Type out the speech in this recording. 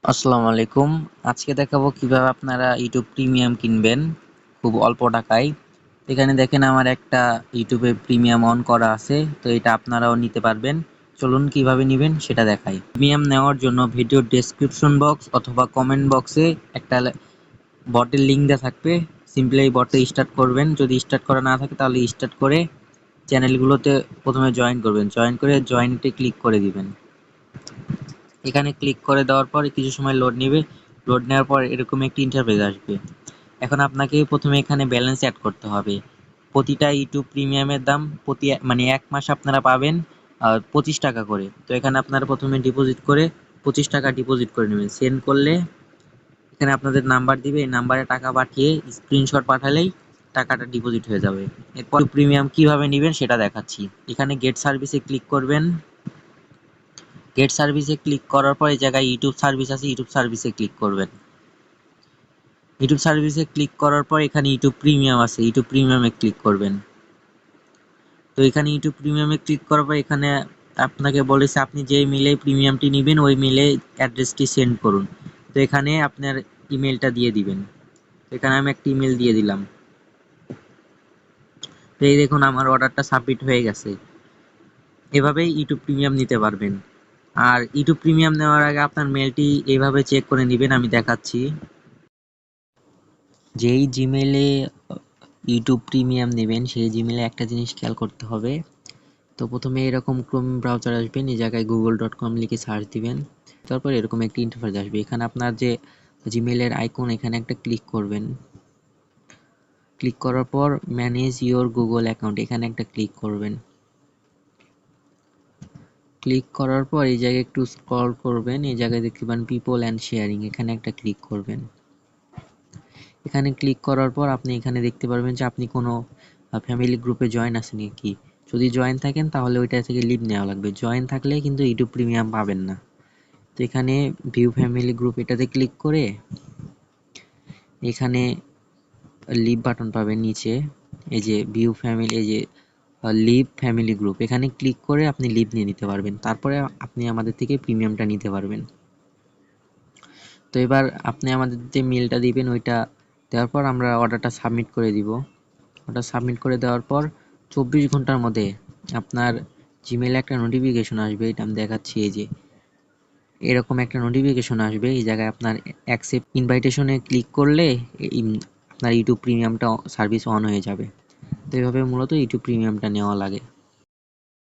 আসসালামু আলাইকুম। আজকে দেখাবো কিভাবে আপনারা ইউটিউব প্রিমিয়াম কিনবেন খুব অল্প টাকায়। এখানে দেখেন আমার একটা ইউটিউবে প্রিমিয়াম অন করা আছে, তো এটা আপনারাও নিতে পারবেন। চলুন কিভাবে নেবেন সেটা দেখাই। প্রিমিয়াম নেওয়ার জন্য ভিডিও ডেসক্রিপশন বক্স অথবা কমেন্ট বক্সে একটা বটের লিঙ্ক দেওয়া থাকবে। সিম্পলি এই বটে স্টার্ট করবেন, যদি স্টার্ট করা না থাকে তাহলে স্টার্ট করে চ্যানেলগুলোতে প্রথমে জয়েন করবেন, জয়েন করে জয়েন্টে ক্লিক করে দিবেন। এখানে ক্লিক করে দেওয়ার পর কিছু সময় লোড নেবে। লোড নেওয়ার পর এরকম একটি ইন্টারফেস আসবে। এখন আপনাকে প্রথমে এখানে ব্যালেন্স অ্যাড করতে হবে। প্রতিটা ইউটিউব প্রিমিয়ামের দাম প্রতি মানে 1 মাস আপনারা পাবেন 25 টাকা করে। তো এখানে আপনারা প্রথমে ডিপোজিট করে 25 টাকা ডিপোজিট করে নেবেন। সেন্ড করলে এখানে আপনাদের নাম্বার দিবে, এই নাম্বারে টাকা পাঠিয়ে স্ক্রিনশট পাঠালেই টাকাটা ডিপোজিট হয়ে যাবে। এরপর প্রিমিয়াম কিভাবে নেবেন সেটা দেখাচ্ছি। এখানে গেট সার্ভিসে ক্লিক করবেন। গেট সার্ভিসে ক্লিক করার পর এই জায়গায় ইউটিউব সার্ভিস আছে, ইউটিউব সার্ভিসে ক্লিক করবেন। ইউটিউব সার্ভিসে ক্লিক করার পর এখানে ইউটিউব প্রিমিয়াম আছে, ইউটিউব প্রিমিয়ামে ক্লিক করবেন। তো এখানে ইউটিউব প্রিমিয়ামে ক্লিক করার পর এখানে আপনাকে বলেছে আপনি যে মেলে প্রিমিয়ামটি নেবেন ওই মেলে অ্যাড্রেসটি সেন্ড করুন। তো এখানে আপনার ইমেলটা দিয়ে দিবেন। এখানে আমি একটা ইমেল দিয়ে দিলাম। তো এই দেখুন আমার অর্ডারটা সাবমিট হয়ে গেছে। এভাবেই ইউটিউব প্রিমিয়াম নিতে পারবেন। আর ইউটিউব প্রিমিয়াম নেওয়ার আগে আপনার মেলটি এইভাবে চেক করে নেবেন, আমি দেখাচ্ছি। যেই জিমেলে ইউটিউব প্রিমিয়াম নেবেন সেই জিমেলে একটা জিনিস খেয়াল করতে হবে। তো প্রথমে এরকম ক্রোম ব্রাউজার আসবেন, এই জায়গায় google.com লিখে সার্চ দিবেন। তারপর এরকম একটি ইন্টারফেস আসবে। এখানে আপনার যে জিমেলের আইকন এখানে একটা ক্লিক করবেন। ক্লিক করার পর ম্যানেজ ইওর গুগল অ্যাকাউন্ট এখানে একটা ক্লিক করবেন। ক্লিক করার পর এই জায়গায় একটু স্ক্রল করবেন, এই জায়গায় দেখতে পান পিপল অ্যান্ড শেয়ারিং এখানে একটা ক্লিক করবেন। এখানে ক্লিক করার পর আপনি এখানে দেখতে পারবেন যে আপনি কোনো ফ্যামিলি গ্রুপে জয়েন আছেন নাকি। যদি জয়েন থাকেন তাহলে ওইটা থেকে লিভ নেওয়া লাগবে, জয়েন থাকলে কিন্তু ইউটিউব প্রিমিয়াম পাবেন না। তো এখানে ভিউ ফ্যামিলি গ্রুপ এটাতে ক্লিক করে এখানে লিভ বাটন পাবেন নিচে, এই যে ভিউ ফ্যামিলি, এই যে লিভ ফ্যামিলি গ্রুপ এখানে ক্লিক করে আপনি লিভ নিয়ে নিতে পারবেন। তারপরে আপনি আমাদের থেকে প্রিমিয়ামটা নিতে পারবেন। তো এবার আপনি আমাদের যে মেলটা দিবেন ওইটা দেওয়ার পর আমরা অর্ডারটা সাবমিট করে দিব। ওটা সাবমিট করে দেওয়ার পর 24 ঘন্টার মধ্যে আপনার জিমেলে একটা নোটিফিকেশন আসবে, এটা আমি দেখাচ্ছি। এই যে এরকম একটা নোটিফিকেশন আসবে, এই জায়গায় আপনার অ্যাকসেপ্ট ইনভাইটেশনে ক্লিক করলে আপনার ইউটিউব প্রিমিয়ামটা সার্ভিস অন হয়ে যাবে। তো এইভাবে মূলত ইউটিউব প্রিমিয়ামটা নেওয়া লাগে।